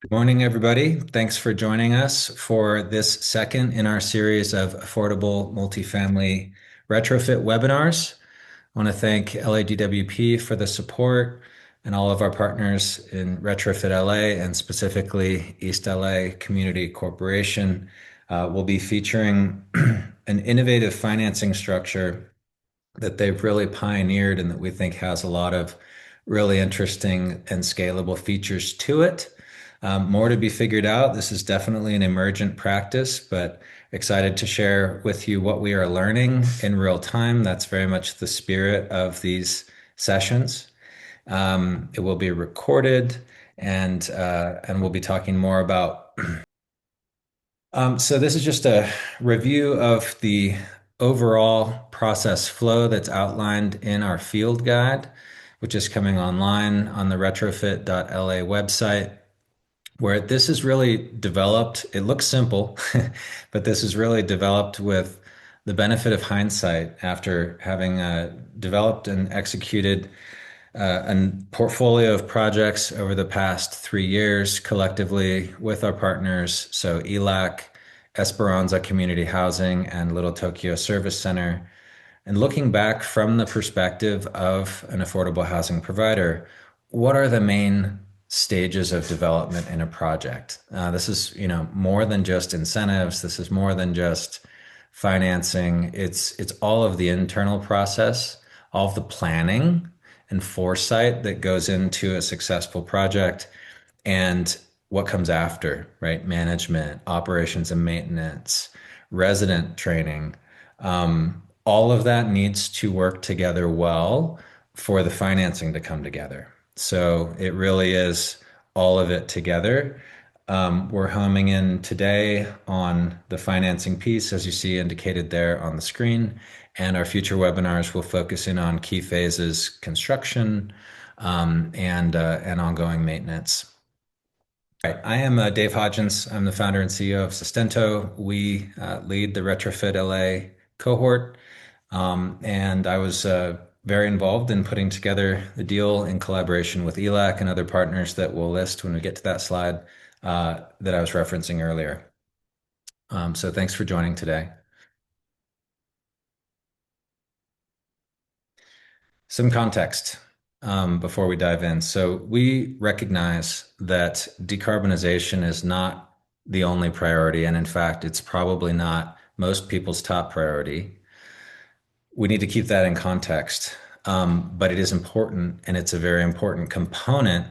Good morning, everybody. Thanks for joining us for this second in our series of affordable multifamily retrofit webinars. I want to thank LADWP for the support and all of our partners in Retrofit.LA and specifically East LA Community Corporation. We'll be featuring an innovative financing structure that they've really pioneered and that we think has a lot of really interesting and scalable features to it. More to be figured out. This is definitely an emergent practice, but excited to share with you what we are learning in real time. That's very much the spirit of these sessions. It will be recorded, and we'll be talking more about so this is just a review of the overall process flow that's outlined in our field guide, which is coming online on the Retrofit.LA website, where this is really developed. It looks simple, but this is really developed with the benefit of hindsight after having developed and executed a portfolio of projects over the past 3 years collectively with our partners. So ELACC, Esperanza Community Housing, and Little Tokyo Service Center. And looking back from the perspective of an affordable housing provider, what are the main stages of development in a project? This is, more than just incentives. This is more than just financing. It's all of the internal process, all of the planning and foresight that goes into a successful project and what comes after, right? Management, operations and maintenance, resident training. All of that needs to work together well for the financing to come together. So it really is all of it together. We're homing in today on the financing piece, as you see indicated there on the screen, and our future webinars will focus in on key phases, construction, and ongoing maintenance. Right. I am Dave Hodgins. I'm the founder and CEO of Sustento. We lead the Retrofit LA cohort, and I was very involved in putting together the deal in collaboration with ELACC and other partners that we'll list when we get to that slide that I was referencing earlier. So thanks for joining today. Some context before we dive in. So we recognize that decarbonization is not the only priority, and in fact, it's probably not most people's top priority. We need to keep that in context, but it is important, and it's a very important component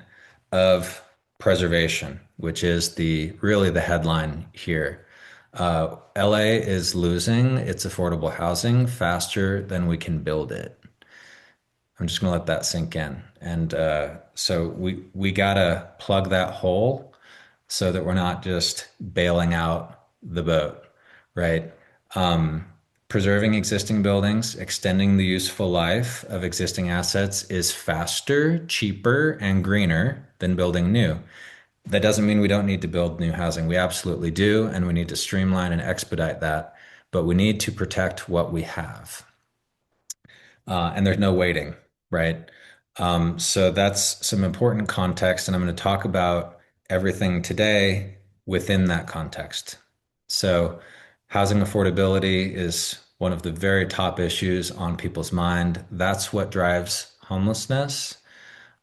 of preservation, which is the really the headline here. LA is losing its affordable housing faster than we can build it. I'm just gonna let that sink in. And so we gotta plug that hole so that we're not just bailing out the boat, right? Preserving existing buildings, extending the useful life of existing assets is faster, cheaper, and greener than building new. That doesn't mean we don't need to build new housing. We absolutely do, and we need to streamline and expedite that, but we need to protect what we have. And there's no waiting, right? So that's some important context, and I'm going to talk about everything today within that context. So, housing affordability is one of the very top issues on people's mind. That's what drives homelessness.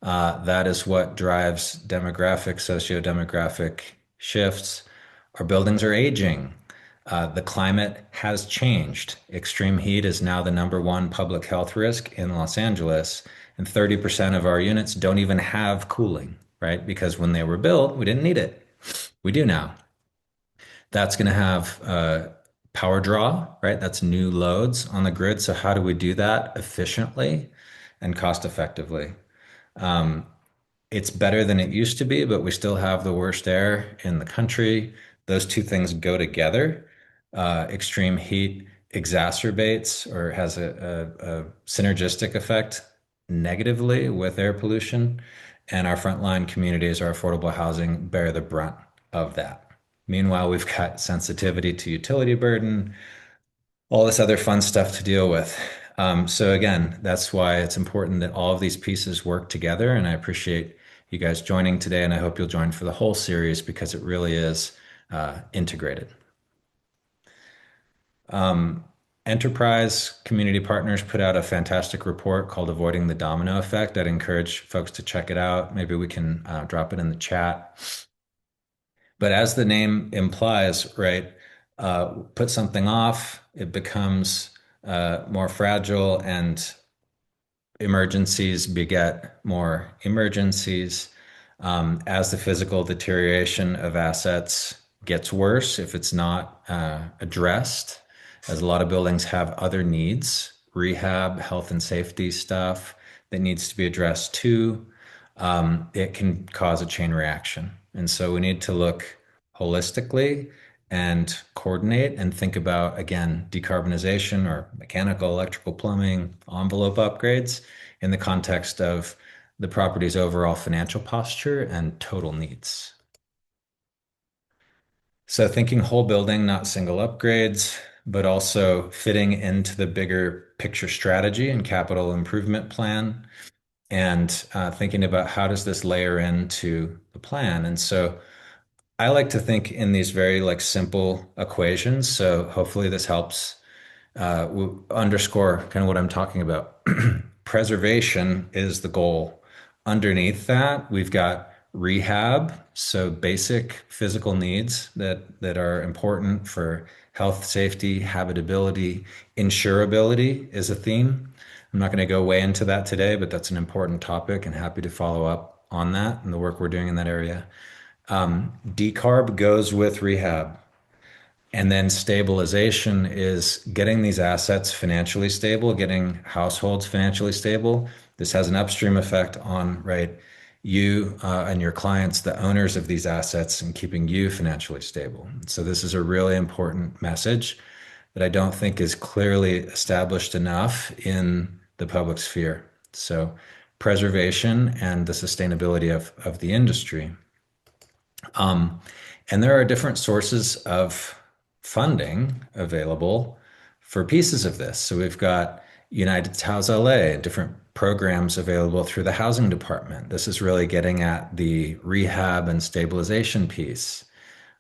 That is what drives demographic, socio-demographic shifts. Our buildings are aging. The climate has changed. Extreme heat is now the number one public health risk in Los Angeles, and 30% of our units don't even have cooling, right? Because when they were built, we didn't need it. We do now. That's going to have power draw, right? That's new loads on the grid. So how do we do that efficiently and cost effectively? Um, it's better than it used to be, but we still have the worst air in the country. Those two things go together. Extreme heat exacerbates or has a synergistic effect negatively with air pollution. And our frontline communities, our affordable housing, bear the brunt of that. Meanwhile, we've got sensitivity to utility burden, all this other fun stuff to deal with. So again, that's why it's important that all of these pieces work together. And I appreciate you guys joining today, and I hope you'll join for the whole series because it really is integrated. Um, Enterprise Community Partners put out a fantastic report called Avoiding the Domino Effect. I'd encourage folks to check it out. Maybe we can drop it in the chat. But as the name implies, right, put something off, it becomes more fragile, and emergencies beget more emergencies. As the physical deterioration of assets gets worse, if it's not addressed, as a lot of buildings have other needs, rehab, health and safety stuff that needs to be addressed too, it can cause a chain reaction. And so we need to look holistically and coordinate and think about, again, decarbonization or mechanical, electrical, plumbing, envelope upgrades in the context of the property's overall financial posture and total needs. So thinking whole building, not single upgrades, but also fitting into the bigger picture strategy and capital improvement plan, and thinking about how does this layer into the plan. And so I like to think in these very like simple equations. So hopefully this helps underscore kind of what I'm talking about. Preservation is the goal. Underneath that, we've got rehab, so basic physical needs that are important for health, safety, habitability, insurability is a theme. I'm not going to go way into that today, but that's an important topic and happy to follow up on that and the work we're doing in that area. Decarb goes with rehab. And then stabilization is getting these assets financially stable, getting households financially stable. This has an upstream effect on, right, you and your clients, the owners of these assets, and keeping you financially stable. So this is a really important message that I don't think is clearly established enough in the public sphere. So preservation and the sustainability of the industry. Um, and there are different sources of funding available for pieces of this. So we've got United House LA, different programs available through the housing department. This is really getting at the rehab and stabilization piece.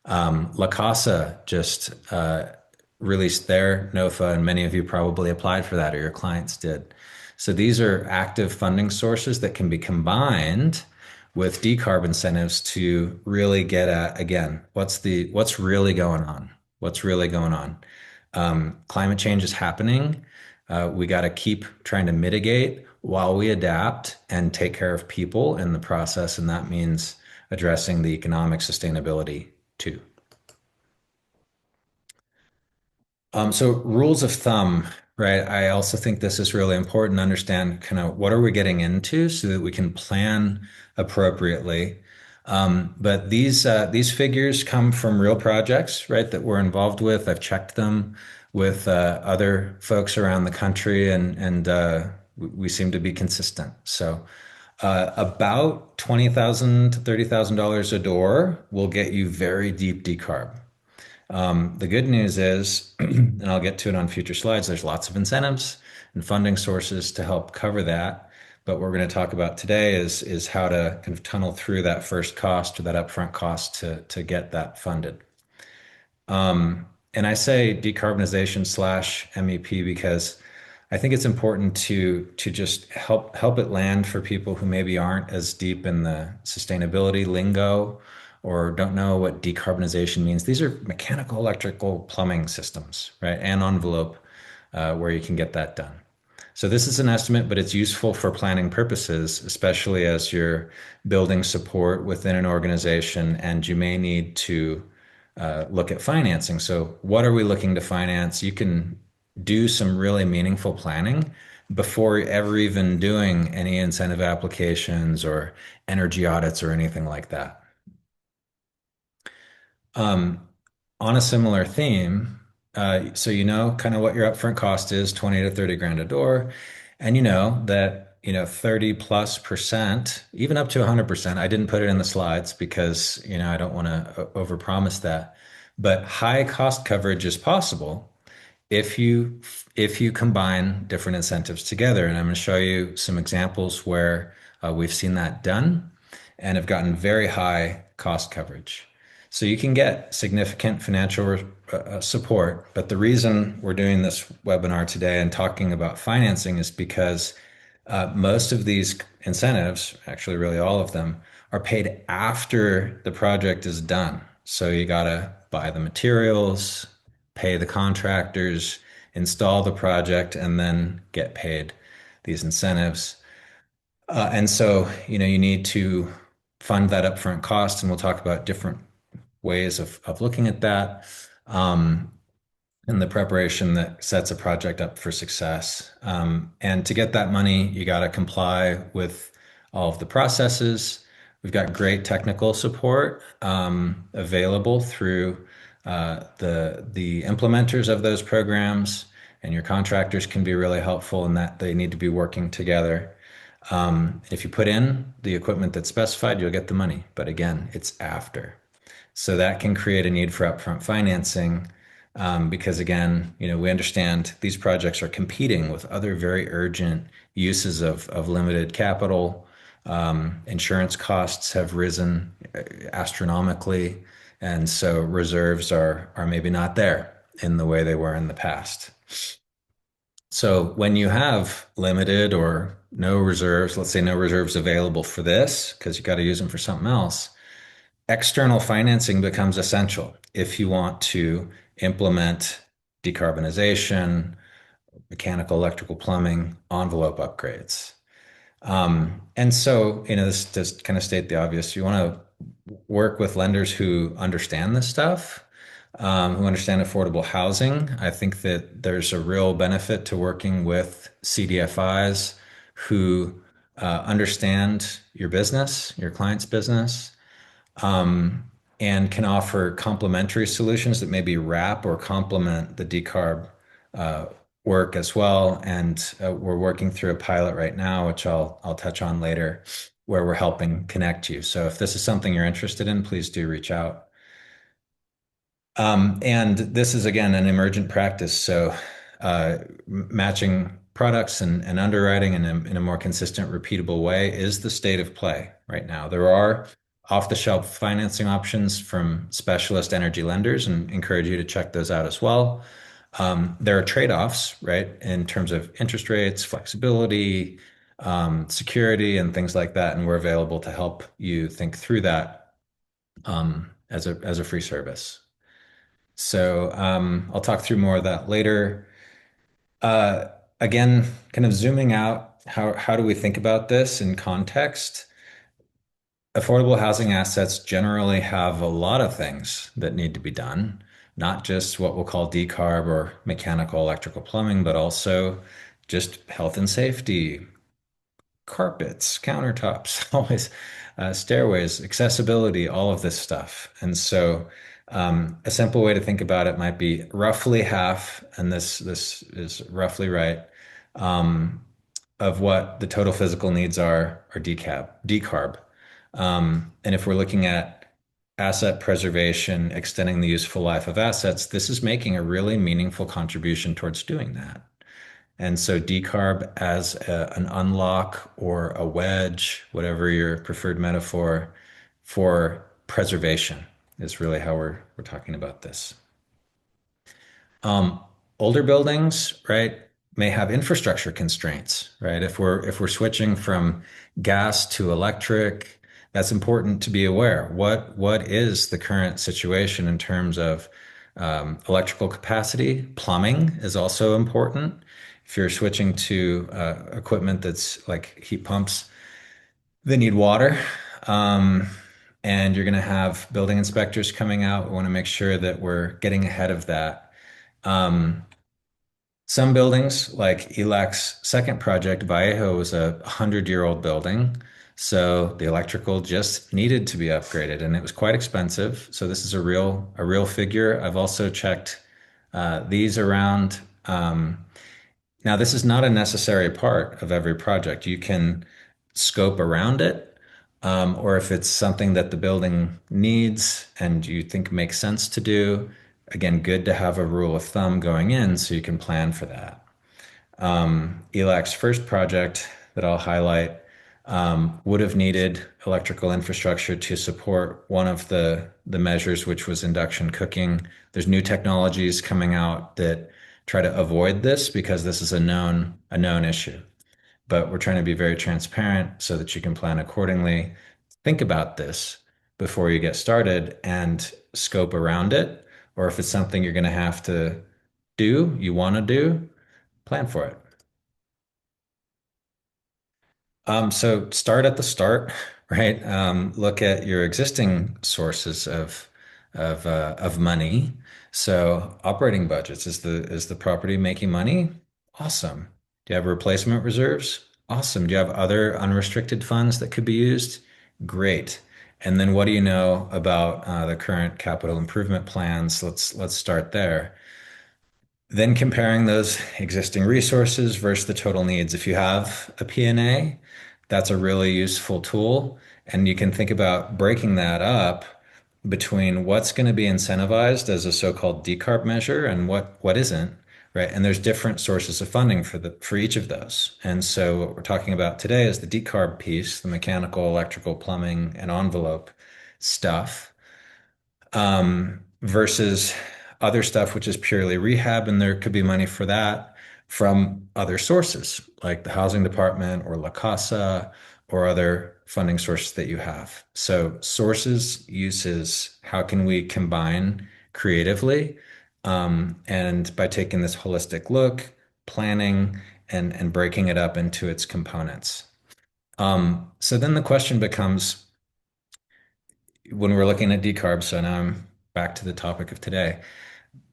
La Casa just released their NOFA, and many of you probably applied for that or your clients did. So these are active funding sources that can be combined with decarb incentives to really get at, again, what's really going on? What's really going on? Climate change is happening. We got to keep trying to mitigate while we adapt and take care of people in the process, and that means addressing the economic sustainability too. So rules of thumb, right? I also think this is really important to understand kind of what are we getting into so that we can plan appropriately. But these figures come from real projects, right, that we're involved with. I've checked them with other folks around the country, and we seem to be consistent. So about $20,000 to $30,000 a door will get you very deep decarb. The good news is, and I'll get to it on future slides, there's lots of incentives and funding sources to help cover that. But what we're going to talk about today is how to kind of tunnel through that first cost or that upfront cost to get that funded. And I say decarbonization slash MEP because I think it's important to just help it land for people who maybe aren't as deep in the sustainability lingo or don't know what decarbonization means. These are mechanical, electrical, plumbing systems, right? And envelope where you can get that done. So this is an estimate, but it's useful for planning purposes, especially as you're building support within an organization and you may need to look at financing. So what are we looking to finance? You can do some really meaningful planning before ever even doing any incentive applications or energy audits or anything like that. Um, on a similar theme, so you know kind of what your upfront cost is, 20 to 30 grand a door, and you know that 30 plus percent, even up to 100%. I didn't put it in the slides because I don't want to overpromise that, but high cost coverage is possible if you combine different incentives together. And I'm going to show you some examples where we've seen that done and have gotten very high cost coverage. So you can get significant financial support, but the reason we're doing this webinar today and talking about financing is because most of these incentives, actually really all of them, are paid after the project is done. So you got to buy the materials, pay the contractors, install the project, and then get paid these incentives. And so, you need to fund that upfront cost, and we'll talk about different ways of looking at that. Um, and the preparation that sets a project up for success. And to get that money, you got to comply with all of the processes. We've got great technical support available through the implementers of those programs, and your contractors can be really helpful in that they need to be working together. If you put in the equipment that's specified, you'll get the money. But again, it's after. So that can create a need for upfront financing because again, we understand these projects are competing with other very urgent uses of limited capital. Insurance costs have risen astronomically, and so reserves are maybe not there in the way they were in the past. So when you have limited or no reserves, let's say no reserves available for this because you got to use them for something else, external financing becomes essential if you want to implement decarbonization, mechanical, electrical, plumbing, envelope upgrades. And so, this just kind of state the obvious. You want to work with lenders who understand this stuff, who understand affordable housing. I think that there's a real benefit to working with CDFIs who understand your business, your client's business, um, and can offer complementary solutions that maybe wrap or complement the decarb uh, work as well. And we're working through a pilot right now, which I'll touch on later, where we're helping connect you. So if this is something you're interested in, please do reach out. And this is again an emergent practice. So matching products and underwriting in a more consistent, repeatable way is the state of play right now. There are off-the-shelf financing options from specialist energy lenders, and encourage you to check those out as well. There are trade-offs, right, in terms of interest rates, flexibility, security, and things like that, and we're available to help you think through that as a free service. So I'll talk through more of that later. Uh, Again, kind of zooming out, how do we think about this in context? Affordable housing assets generally have a lot of things that need to be done, not just what we'll call decarb or mechanical, electrical, plumbing, but also just health and safety, carpets, countertops, always stairways, accessibility, all of this stuff. And so a simple way to think about it might be roughly half, and this is roughly right, um, of what the total physical needs are decarb. And if we're looking at asset preservation, extending the useful life of assets, this is making a really meaningful contribution towards doing that. And so decarb as an unlock or a wedge, whatever your preferred metaphor, for preservation is really how we're talking about this. Um, Older buildings, right, may have infrastructure constraints, right? If we're switching from gas to electric, that's important to be aware. What is the current situation in terms of electrical capacity? Plumbing is also important. If you're switching to equipment that's like heat pumps, they need water. Um, and you're going to have building inspectors coming out. We want to make sure that we're getting ahead of that. Um, some buildings, like ELACC's second project, Vallejo, was a 100-year-old building. So the electrical just needed to be upgraded, and it was quite expensive. So this is a real figure. I've also checked these around. Now, this is not a necessary part of every project. You can scope around it, or if it's something that the building needs and you think makes sense to do, again, good to have a rule of thumb going in so you can plan for that. ELAC's first project that I'll highlight would have needed electrical infrastructure to support one of the measures, which was induction cooking. There's new technologies coming out that try to avoid this because this is a known issue. But we're trying to be very transparent so that you can plan accordingly. Think about this before you get started and scope around it. Or if it's something you're going to have to do, you want to do, plan for it. So start at the start, right? Look at your existing sources of money. So operating budgets, is the property making money? Awesome. Do you have replacement reserves? Awesome. Do you have other unrestricted funds that could be used? Great. And then what do you know about the current capital improvement plans? Let's start there. Then comparing those existing resources versus the total needs. If you have a P&A, that's a really useful tool. And you can think about breaking that up between what's going to be incentivized as a so-called decarb measure and what isn't, right? And there's different sources of funding for each of those. And so what we're talking about today is the decarb piece, the mechanical, electrical, plumbing, and envelope stuff versus other stuff, which is purely rehab. And there could be money for that from other sources, like the housing department or La Casa or other funding sources that you have. So, sources, uses, how can we combine creatively? And by taking this holistic look, planning, and breaking it up into its components. So then the question becomes, when we're looking at decarb, so now I'm back to the topic of today,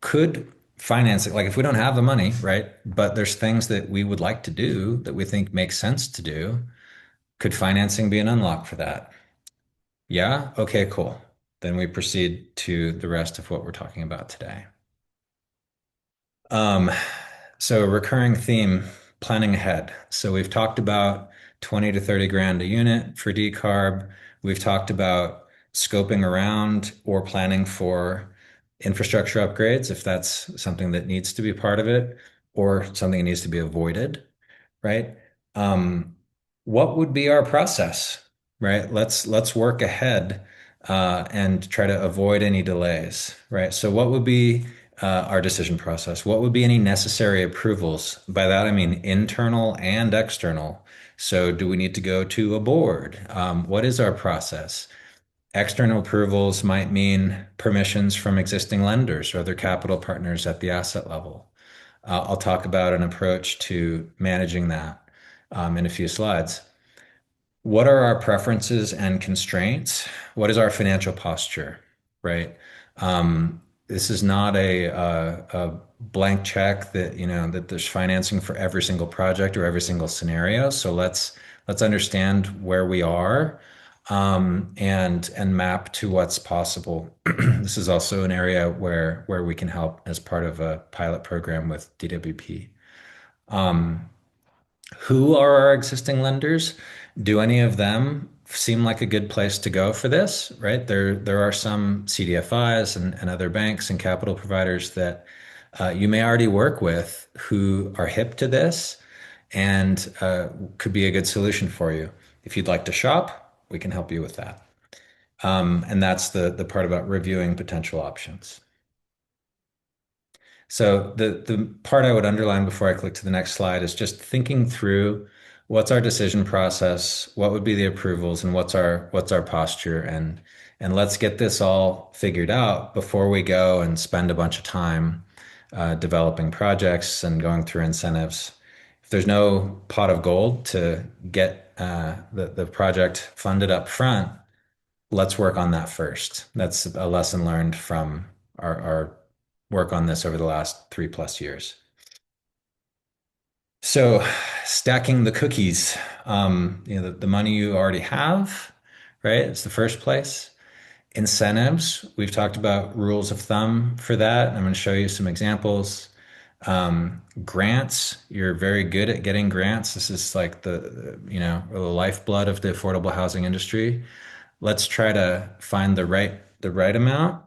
could financing, like if we don't have the money, right? But there's things that we would like to do that we think make sense to do, could financing be an unlock for that? Yeah? Okay, cool. Then we proceed to the rest of what we're talking about today. Um, so recurring theme, planning ahead. So we've talked about 20 to 30 grand a unit for decarb. We've talked about scoping around or planning for infrastructure upgrades if that's something that needs to be part of it or something that needs to be avoided, right? Um, what would be our process, right? Let's work ahead and try to avoid any delays, right? So what would be our decision process? What would be any necessary approvals? By that, I mean internal and external. So do we need to go to a board? What is our process? External approvals might mean permissions from existing lenders or other capital partners at the asset level. I'll talk about an approach to managing that in a few slides. What are our preferences and constraints? What is our financial posture, right? This is not a blank check that, that there's financing for every single project or every single scenario. So let's understand where we are and map to what's possible. This is also an area where we can help as part of a pilot program with DWP. Who are our existing lenders? Do any of them seem like a good place to go for this, right? There are some CDFIs and other banks and capital providers that you may already work with who are hip to this and could be a good solution for you. If you'd like to shop, we can help you with that. And that's the part about reviewing potential options. So the part I would underline before I click to the next slide is just thinking through what's our decision process, what would be the approvals, and what's our posture, and let's get this all figured out before we go and spend a bunch of time developing projects and going through incentives. If there's no pot of gold to get the project funded up front, let's work on that first. That's a lesson learned from our work on this over the last 3+ years. So stacking the cookies, the money you already have, right? It's the first place. Incentives, we've talked about rules of thumb for that. I'm going to show you some examples. Grants, you're very good at getting grants. This is like the lifeblood of the affordable housing industry. Let's try to find the right amount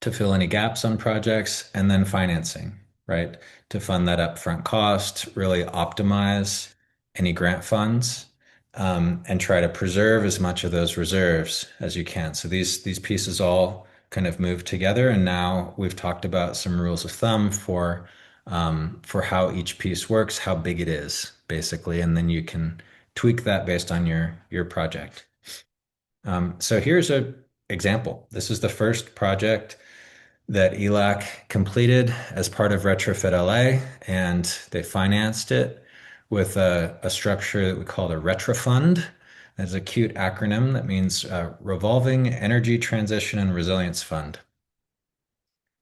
to fill any gaps on projects, and then financing, right? To fund that upfront cost, really optimize any grant funds, and try to preserve as much of those reserves as you can. So these pieces all kind of move together, and now we've talked about some rules of thumb for how each piece works, how big it is, basically, and then you can tweak that based on your project. So here's an example. This is the first project that ELACC completed as part of Retrofit.LA, and they financed it with a structure that we call a retrofund. That's a cute acronym that means Revolving Energy Transition and Resilience Fund.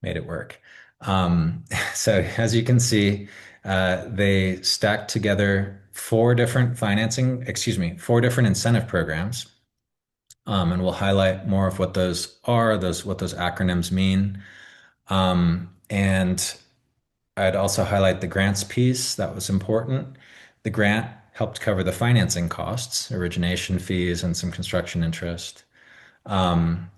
Made it work. So as you can see, they stacked together four different incentive programs. And we'll highlight more of what those are, what those acronyms mean. And I'd also highlight the grants piece. That was important. The grant helped cover the financing costs, origination fees, and some construction interest. Um,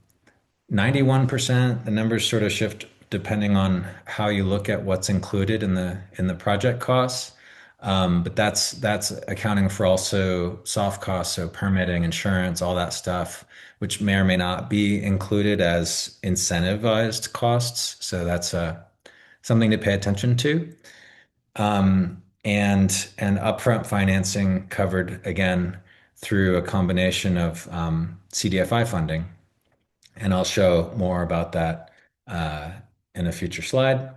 91%, the numbers sort of shift depending on how you look at what's included in the project costs. But that's accounting for also soft costs, so permitting, insurance, all that stuff, which may or may not be included as incentivized costs. So that's something to pay attention to. And upfront financing covered again through a combination of CDFI funding, and I'll show more about that uh, in a future slide.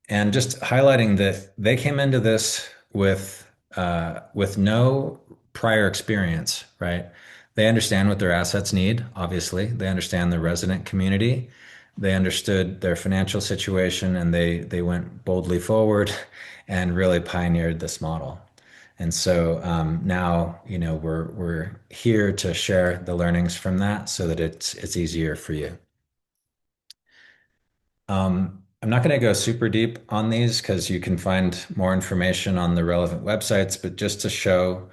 And just highlighting that they came into this with no prior experience, right? They understand what their assets need, obviously. They understand the resident community. They understood their financial situation, and they went boldly forward and really pioneered this model. And so now, we're here to share the learnings from that so that it's easier for you. I'm not going to go super deep on these because you can find more information on the relevant websites, but just to show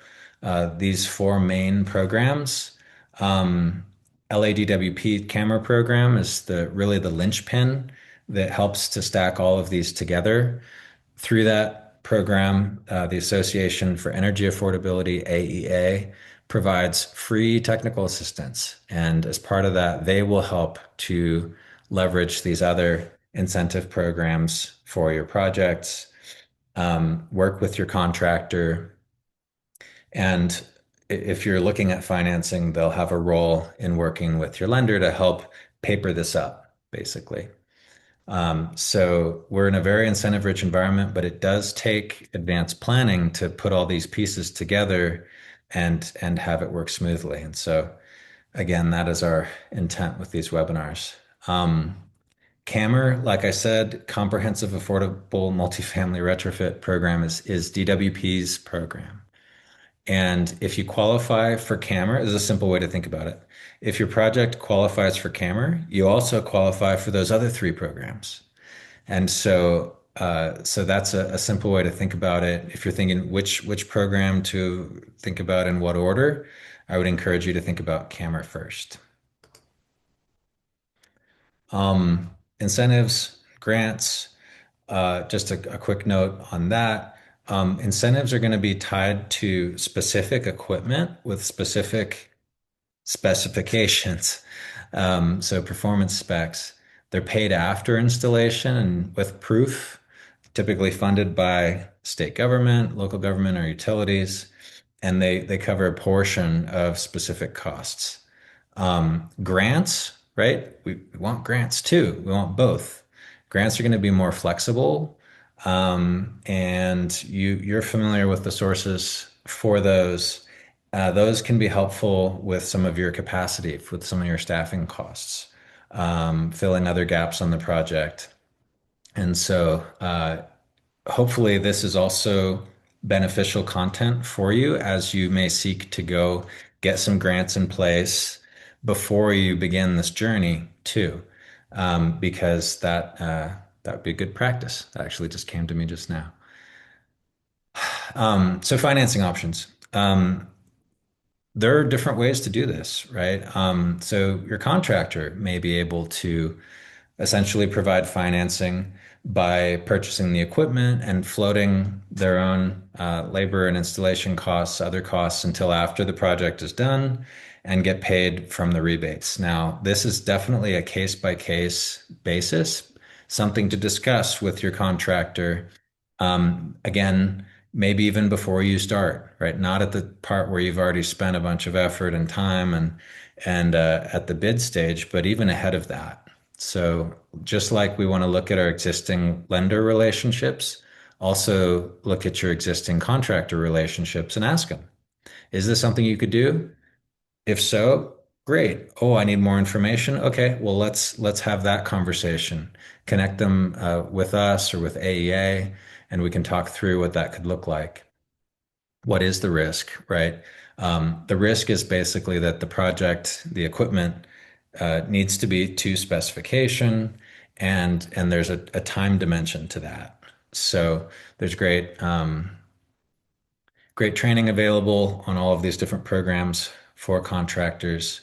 these four main programs, LADWP CAMR program is really the linchpin that helps to stack all of these together. Through that program, the Association for Energy Affordability, AEA, provides free technical assistance. And as part of that, they will help to leverage these other incentive programs for your projects, work with your contractor. And if you're looking at financing, they'll have a role in working with your lender to help paper this up, basically. So we're in a very incentive-rich environment, but it does take advanced planning to put all these pieces together and have it work smoothly. And so, again, that is our intent with these webinars. CAMR, like I said, Comprehensive Affordable Multifamily Retrofit Program is DWP's program. And if you qualify for CAMR, is a simple way to think about it. If your project qualifies for CAMR, you also qualify for those other three programs. And so that's a simple way to think about it. If you're thinking which program to think about in what order, I would encourage you to think about CAMR first. Incentives, grants, just a quick note on that. Incentives are going to be tied to specific equipment with specific specifications. So performance specs. They're paid after installation and with proof, typically funded by state government, local government, or utilities, and they cover a portion of specific costs. Grants, right? We want grants too. We want both. Grants are going to be more flexible, and you're familiar with the sources for those. Those can be helpful with some of your capacity, with some of your staffing costs, filling other gaps on the project. And so hopefully this is also beneficial content for you as you may seek to go get some grants in place before you begin this journey too, because that would be a good practice. That actually just came to me just now. So financing options. There are different ways to do this, right? So your contractor may be able to essentially provide financing by purchasing the equipment and floating their own labor and installation costs, other costs until after the project is done and get paid from the rebates. Now, this is definitely a case by case basis, something to discuss with your contractor. Again, maybe even before you start, right? Not at the part where you've already spent a bunch of effort and time and at the bid stage, but even ahead of that. So just like we want to look at our existing lender relationships, also look at your existing contractor relationships and ask them, is this something you could do? If so, great. Oh, I need more information. Okay, well let's have that conversation. Connect them with us or with AEA, and we can talk through what that could look like. What is the risk, right? The risk is basically that the project, the equipment, needs to be to specification, and there's a time dimension to that. So there's great training available on all of these different programs for contractors.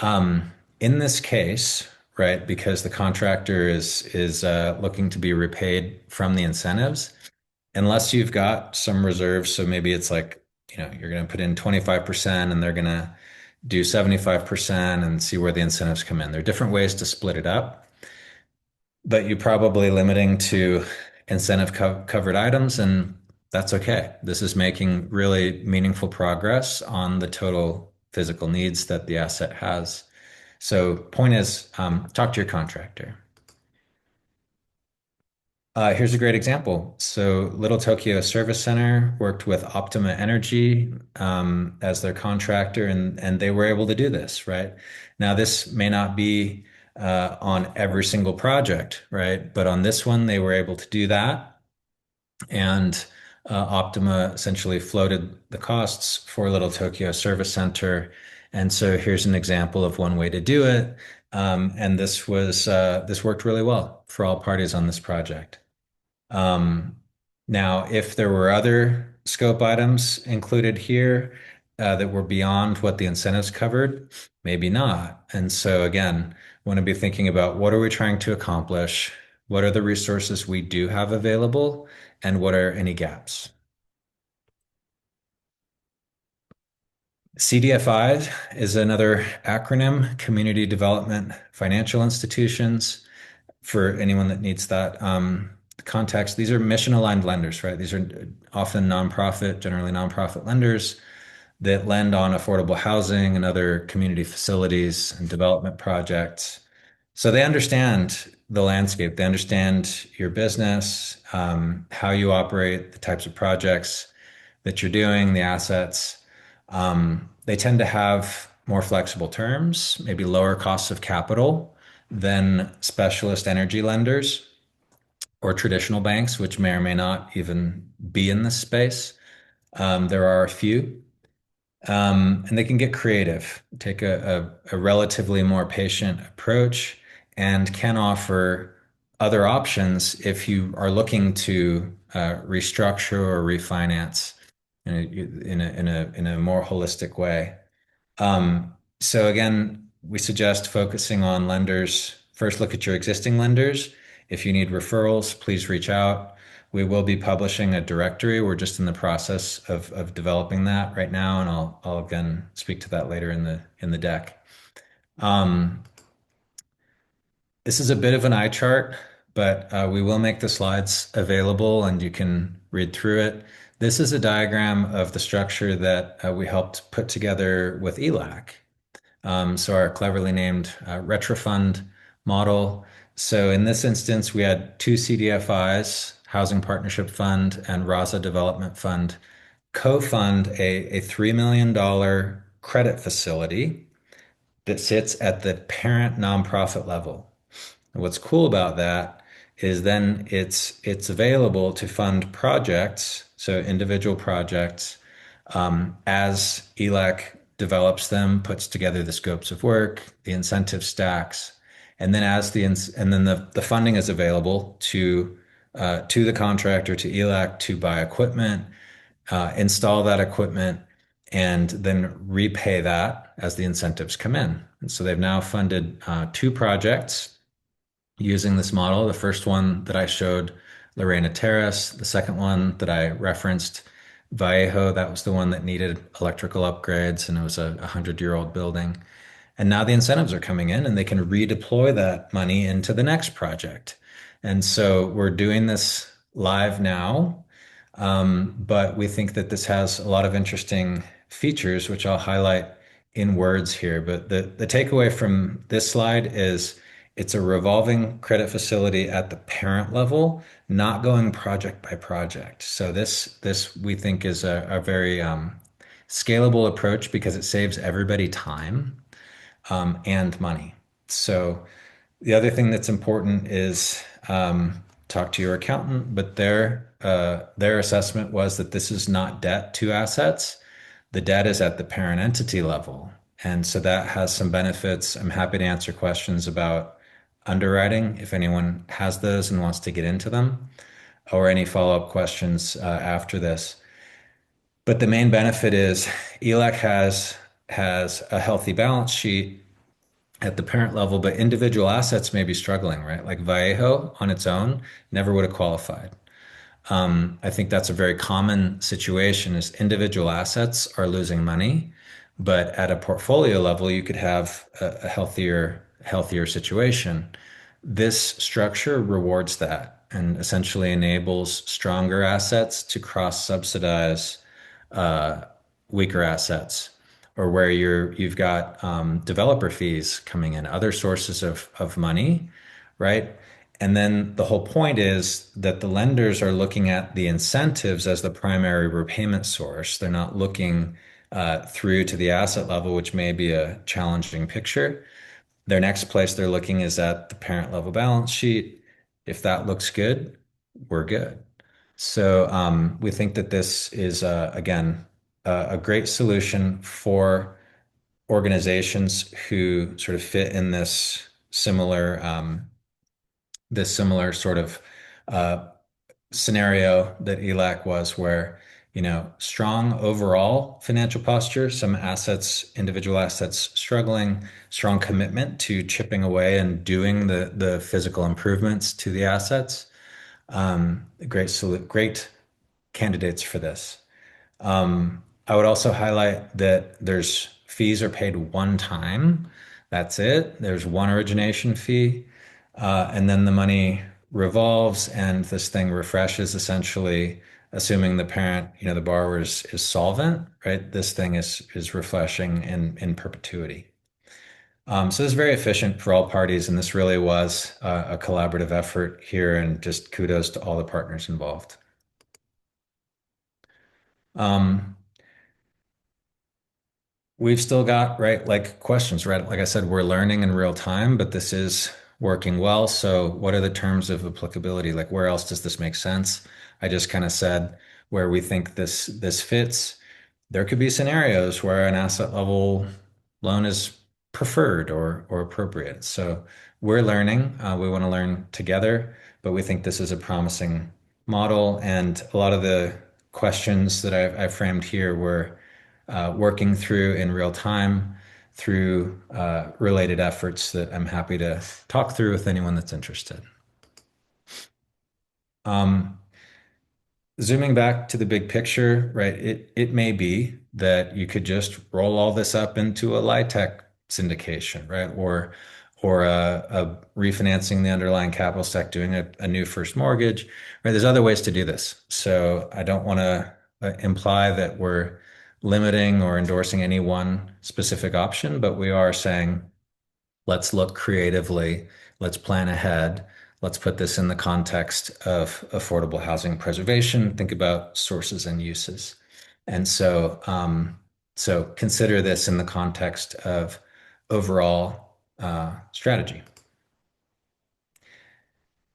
In this case, right, because the contractor is looking to be repaid from the incentives, unless you've got some reserves, so maybe it's like, you're going to put in 25% and they're going to do 75% and see where the incentives come in. There are different ways to split it up, but you're probably limiting to incentive covered items, and that's okay. This is making really meaningful progress on the total physical needs that the asset has. So, point is, talk to your contractor. Here's a great example. So, Little Tokyo Service Center worked with Optima Energy as their contractor, and they were able to do this, right? Now, this may not be on every single project, right? But on this one, they were able to do that. And Optima essentially floated the costs for Little Tokyo Service Center. And so here's an example of one way to do it. And this worked really well for all parties on this project. Um, Now, if there were other scope items included here that were beyond what the incentives covered, maybe not. And so again, want to be thinking about what are we trying to accomplish? What are the resources we do have available? And what are any gaps? CDFI is another acronym, Community Development Financial Institutions. For anyone that needs that context, these are mission aligned lenders, right? These are often nonprofit, generally nonprofit lenders that lend on affordable housing and other community facilities and development projects. So they understand the landscape, they understand your business, how you operate, the types of projects that you're doing, the assets. They tend to have more flexible terms, maybe lower costs of capital than specialist energy lenders or traditional banks, which may or may not even be in this space. There are a few, and they can get creative, take a relatively more patient approach, and can offer other options if you are looking to restructure or refinance in a more holistic way. So again, we suggest focusing on lenders. First, look at your existing lenders. If you need referrals, please reach out. We will be publishing a directory. We're just in the process of developing that right now, and I'll again speak to that later in the deck. Um, this is a bit of an eye chart, but we will make the slides available and you can read through it. This is a diagram of the structure that we helped put together with ELACC. So our cleverly named Retrofund model. So in this instance, we had two CDFIs, Housing Partnership Fund and Raza Development Fund, co-fund a $3 million credit facility that sits at the parent nonprofit level. And what's cool about that is then it's available to fund projects, so individual projects, as ELACC develops them, puts together the scopes of work, the incentive stacks, and then the funding is available to the contractor, to ELACC, to buy equipment, install that equipment, and then repay that as the incentives come in. And so they've now funded two projects using this model. The first one that I showed, Lorena Terrace. The second one that I referenced, Vallejo, that was the one that needed electrical upgrades, and it was a 100-year-old building. And now the incentives are coming in and they can redeploy that money into the next project. And so we're doing this live now, but we think that this has a lot of interesting features, which I'll highlight in words here. But the takeaway from this slide is it's a revolving credit facility at the parent level, not going project by project. So this we think is a very scalable approach because it saves everybody time and money. So the other thing that's important is talk to your accountant, but their assessment was that this is not debt to assets. The debt is at the parent entity level. And so that has some benefits. I'm happy to answer questions about underwriting if anyone has those and wants to get into them, or any follow-up questions after this. But the main benefit is ELAC has a healthy balance sheet at the parent level, but individual assets may be struggling, right? Like Vallejo on its own never would have qualified. I think that's a very common situation is individual assets are losing money, but at a portfolio level, you could have a healthier situation. This structure rewards that and essentially enables stronger assets to cross-subsidize uh, weaker assets, or where you've got developer fees coming in, other sources of money, right? And then the whole point is that the lenders are looking at the incentives as the primary repayment source. They're not looking through to the asset level, which may be a challenging picture. Their next place they're looking is at the parent level balance sheet. If that looks good, we're good. So we think that this is, again, a great solution for organizations who sort of fit in this similar sort of uh, scenario that ELAC was, where strong overall financial posture, some assets, individual assets struggling, strong commitment to chipping away and doing the physical improvements to the assets. Great candidates for this. I would also highlight that there's fees are paid one time. That's it. There's one origination fee, and then the money revolves and this thing refreshes essentially, assuming the parent, the borrower is solvent, right? This thing is refreshing in perpetuity. So it's very efficient for all parties, and this really was a collaborative effort here, and just kudos to all the partners involved. Um, We've still got, right, like questions, right? Like I said, we're learning in real time, but this is working well. So what are the terms of applicability? Like where else does this make sense? I just kind of said where we think this fits. There could be scenarios where an asset level loan is preferred or appropriate. So we're learning. We want to learn together, but we think this is a promising model. And a lot of the questions that I framed here were working through in real time through related efforts that I'm happy to talk through with anyone that's interested. Um, Zooming back to the big picture, right? It may be that you could just roll all this up into a LIHTC syndication, right? Or a refinancing the underlying capital stack, doing a new first mortgage, right? There's other ways to do this. So I don't want to imply that we're limiting or endorsing any one specific option, but we are saying let's look creatively, let's plan ahead, let's put this in the context of affordable housing preservation, think about sources and uses. And so consider this in the context of overall strategy.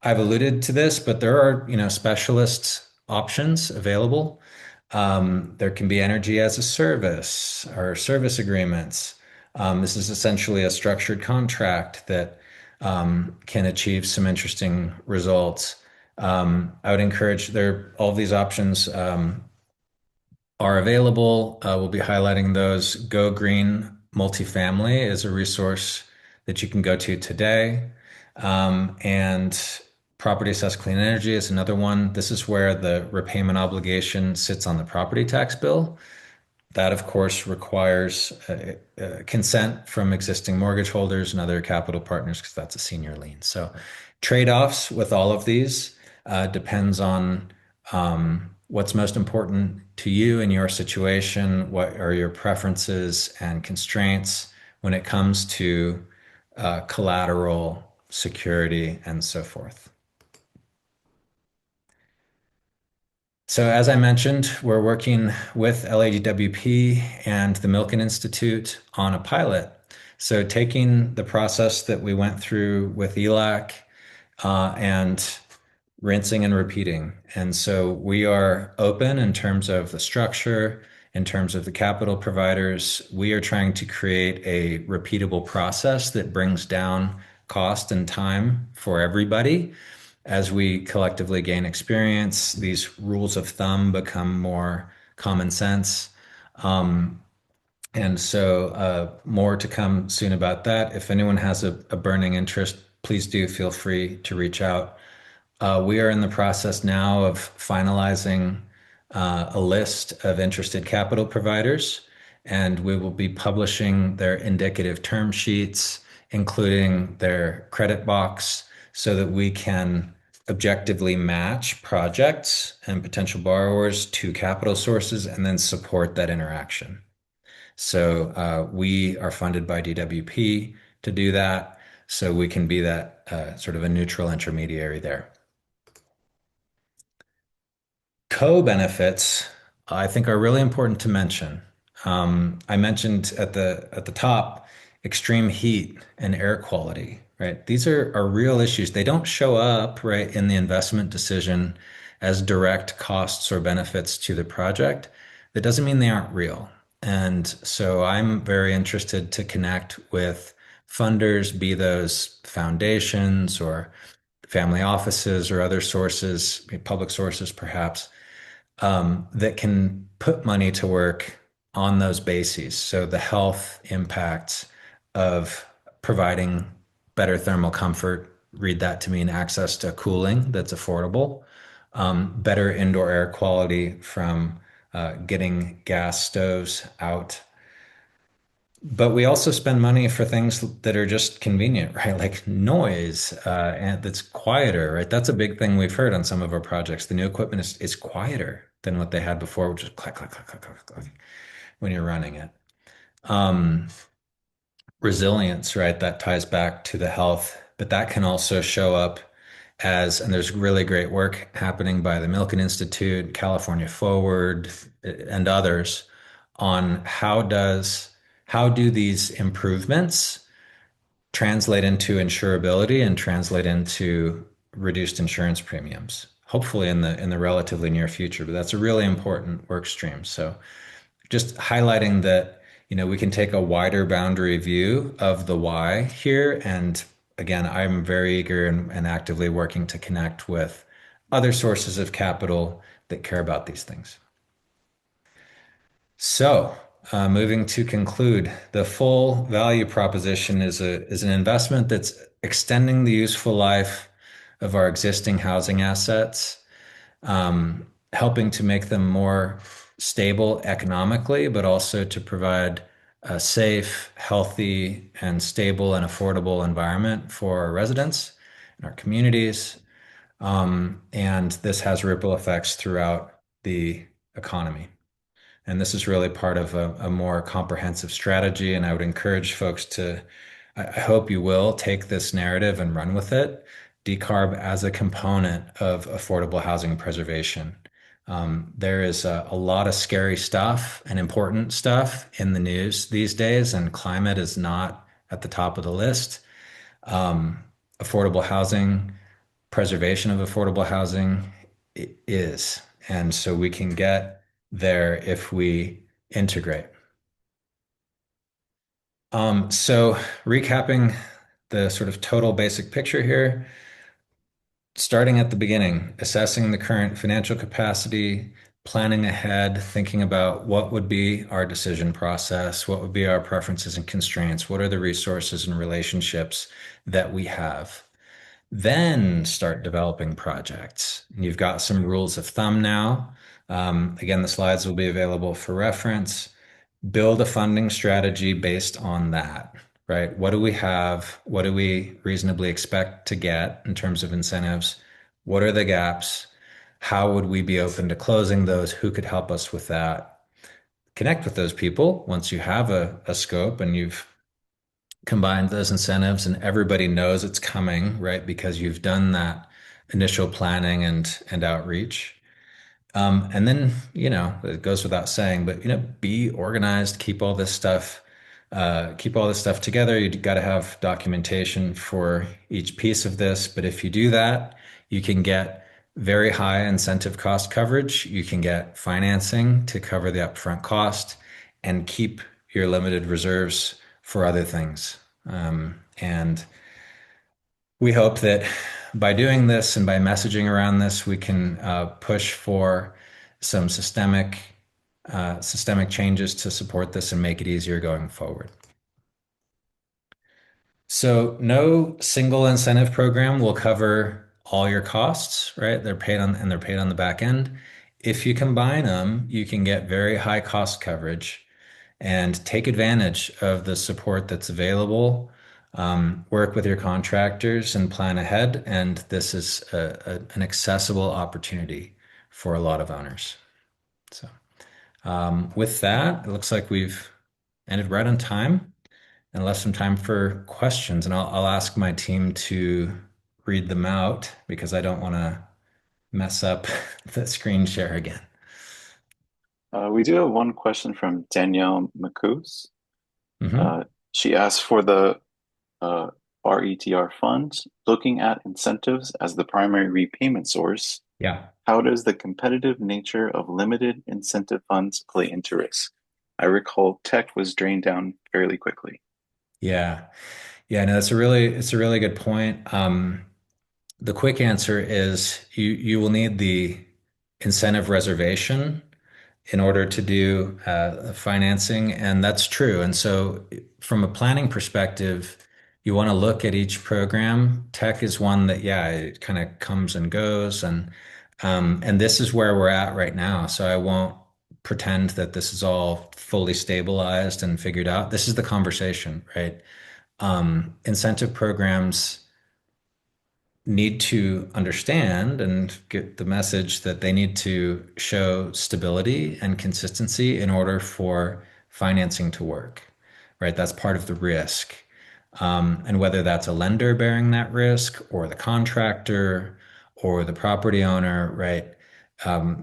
I've alluded to this, but there are, specialist options available. There can be energy as a service or service agreements. This is essentially a structured contract that can achieve some interesting results. I would encourage all of these options are available. We'll be highlighting those. Go Green Multifamily is a resource that you can go to today. And property assessed clean energy is another one. This is where the repayment obligation sits on the property tax bill. That, of course, requires consent from existing mortgage holders and other capital partners because that's a senior lien. So, trade-offs with all of these depends on what's most important to you in your situation, what are your preferences and constraints when it comes to collateral, security, and so forth. So, as I mentioned, we're working with LADWP and the Milken Institute on a pilot. So, taking the process that we went through with ELACC and rinsing and repeating. And so, we are open in terms of the structure, in terms of the capital providers. We are trying to create a repeatable process that brings down cost and time for everybody as we collectively gain experience, these rules of thumb become more common sense. Um, and so, more to come soon about that. If anyone has a burning interest, please do feel free to reach out. We are in the process now of finalizing a list of interested capital providers, and we will be publishing their indicative term sheets, including their credit box, so that we can objectively match projects and potential borrowers to capital sources and then support that interaction. So we are funded by DWP to do that, so we can be that sort of a neutral intermediary there. Co-benefits, I think, are really important to mention. I mentioned at the top extreme heat and air quality, right? These are real issues. They don't show up right in the investment decision as direct costs or benefits to the project. That doesn't mean they aren't real. And so I'm very interested to connect with funders, be those foundations or family offices or other sources, public sources perhaps, that can put money to work on those bases. So the health impacts of providing better thermal comfort, read that to mean access to cooling that's affordable, better indoor air quality from getting gas stoves out. But we also spend money for things that are just convenient, right? Like noise, and that's quieter, right? That's a big thing we've heard on some of our projects. The new equipment is quieter than what they had before, which is clack, clack, clack, clack, clack, clack when you're running it. Um, Resilience, right? That ties back to the health, but that can also show up as, and there's really great work happening by the Milken Institute, California Forward, and others on how do these improvements translate into insurability and translate into reduced insurance premiums, hopefully in the relatively near future. But that's a really important work stream. So just highlighting that, we can take a wider boundary view of the why here. And again, I'm very eager and actively working to connect with other sources of capital that care about these things. So, moving to conclude, the full value proposition is an investment that's extending the useful life of our existing housing assets, helping to make them more stable economically, but also to provide a safe, healthy, and stable and affordable environment for our residents and our communities. And this has ripple effects throughout the economy. And this is really part of a more comprehensive strategy. And I would encourage folks to, I hope you will take this narrative and run with it. Decarb as a component of affordable housing preservation. There is a lot of scary stuff and important stuff in the news these days, and climate is not at the top of the list. Affordable housing, preservation of affordable housing is. And so we can get there if we integrate. So recapping the sort of total basic picture here, starting at the beginning, assessing the current financial capacity, planning ahead, thinking about what would be our decision process, what would be our preferences and constraints, what are the resources and relationships that we have. then start developing projects. And you've got some rules of thumb now. Again, the slides will be available for reference. Build a funding strategy based on that, right? What do we have? What do we reasonably expect to get in terms of incentives? What are the gaps? How would we be open to closing those? Who could help us with that? Connect with those people once you have a scope and you've combined those incentives and everybody knows it's coming, right? Because you've done that initial planning and outreach. And then, it goes without saying, but be organized, keep all this stuff together. You got to have documentation for each piece of this. But if you do that, you can get very high incentive cost coverage. You can get financing to cover the upfront cost and keep your limited reserves for other things. And we hope that by doing this and by messaging around this, we can push for some systemic changes to support this and make it easier going forward. So no single incentive program will cover all your costs, right? They're paid on the back end. If you combine them, you can get very high cost coverage and take advantage of the support that's available. Work with your contractors and plan ahead. And this is an accessible opportunity for a lot of owners. So, with that, it looks like we've ended right on time and left some time for questions. And I'll ask my team to read them out because I don't want to mess up the screen share again. We do have one question from Danielle McCoos. Hmm. Uh, she asked for the uh, RETR fund, looking at incentives as the primary repayment source. Yeah. How does the competitive nature of limited incentive funds play into risk? I recall tech was drained down fairly quickly. Yeah. Yeah, no, it's a really good point. The quick answer is you will need the incentive reservation in order to do financing, and that's true. And so, from a planning perspective, you want to look at each program. Tech is one that, yeah, it kind of comes and goes, and this is where we're at right now. So I won't pretend that this is all fully stabilized and figured out. This is the conversation, right? Incentive programs need to understand and get the message that they need to show stability and consistency in order for financing to work, right? That's part of the risk. And whether that's a lender bearing that risk or the contractor or the property owner, right?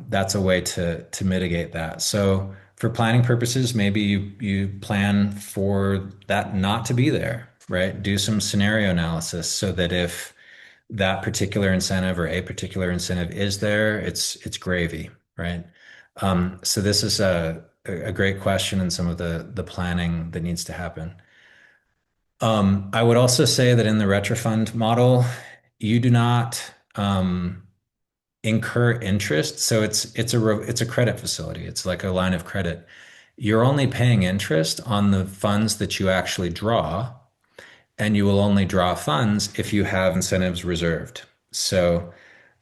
That's a way to mitigate that. So for planning purposes, maybe you plan for that not to be there, right? Do some scenario analysis so that if that particular incentive or a particular incentive is there, it's gravy, right? So this is a great question and some of the planning that needs to happen. I would also say that in the retrofund model, you do not incur interest. So it's a credit facility. It's like a line of credit. You're only paying interest on the funds that you actually draw, and you will only draw funds if you have incentives reserved. So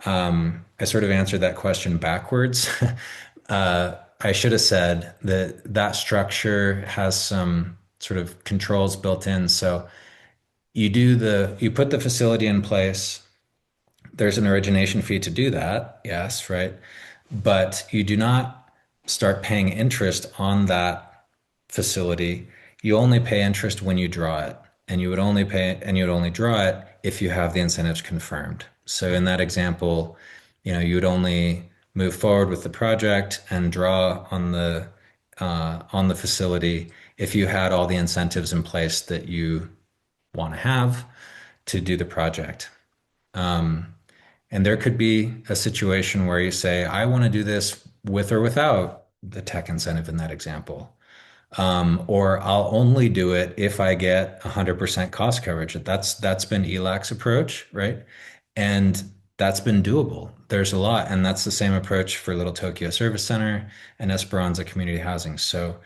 I sort of answered that question backwards. I should have said that that structure has some sort of controls built in. So you put the facility in place. There's an origination fee to do that, yes, right? But you do not start paying interest on that facility. You only pay interest when you draw it, and you would only draw it if you have the incentives confirmed. So in that example, you would only move forward with the project and draw on the facility if you had all the incentives in place that you want to have to do the project. Um, and there could be a situation where you say, I want to do this with or without the tech incentive in that example. Or I'll only do it if I get 100% cost coverage. That's been ELAC's approach, right? And that's been doable. There's a lot, and that's the same approach for Little Tokyo Service Center and Esperanza Community Housing. So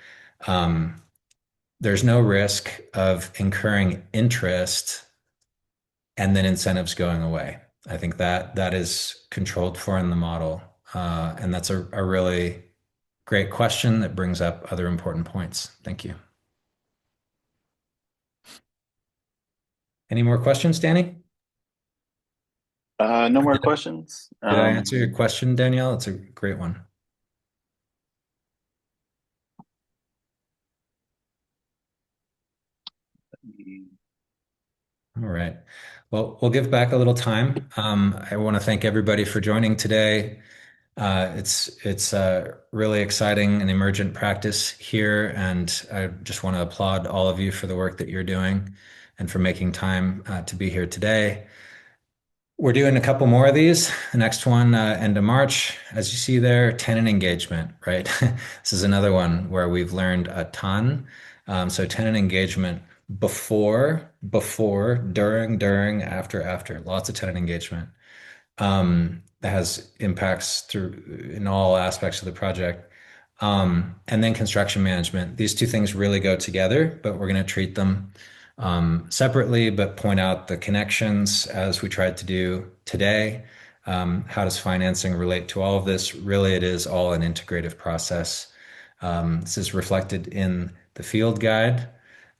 there's no risk of incurring interest and then incentives going away. I think that that is controlled for in the model. And that's a really great question that brings up other important points. Thank you. Any more questions, Danny? No more questions. Did I answer your question, Danielle? It's a great one. All right. Well, we'll give back a little time. I want to thank everybody for joining today. It's really exciting and emergent practice here, and I just want to applaud all of you for the work that you're doing and for making time to be here today. We're doing a couple more of these. The next one, end of March, as you see there, tenant engagement, right? This is another one where we've learned a ton. So tenant engagement during, after, lots of tenant engagement. That has impacts through in all aspects of the project. And then construction management. These two things really go together, but we're going to treat them separately, but point out the connections as we tried to do today. How does financing relate to all of this? Really, it is all an integrative process. This is reflected in the field guide,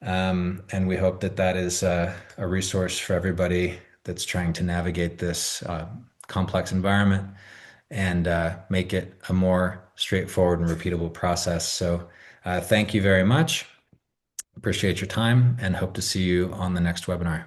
and we hope that that is a resource for everybody that's trying to navigate this complex environment and make it a more straightforward and repeatable process. So, thank you very much. Appreciate your time and hope to see you on the next webinar.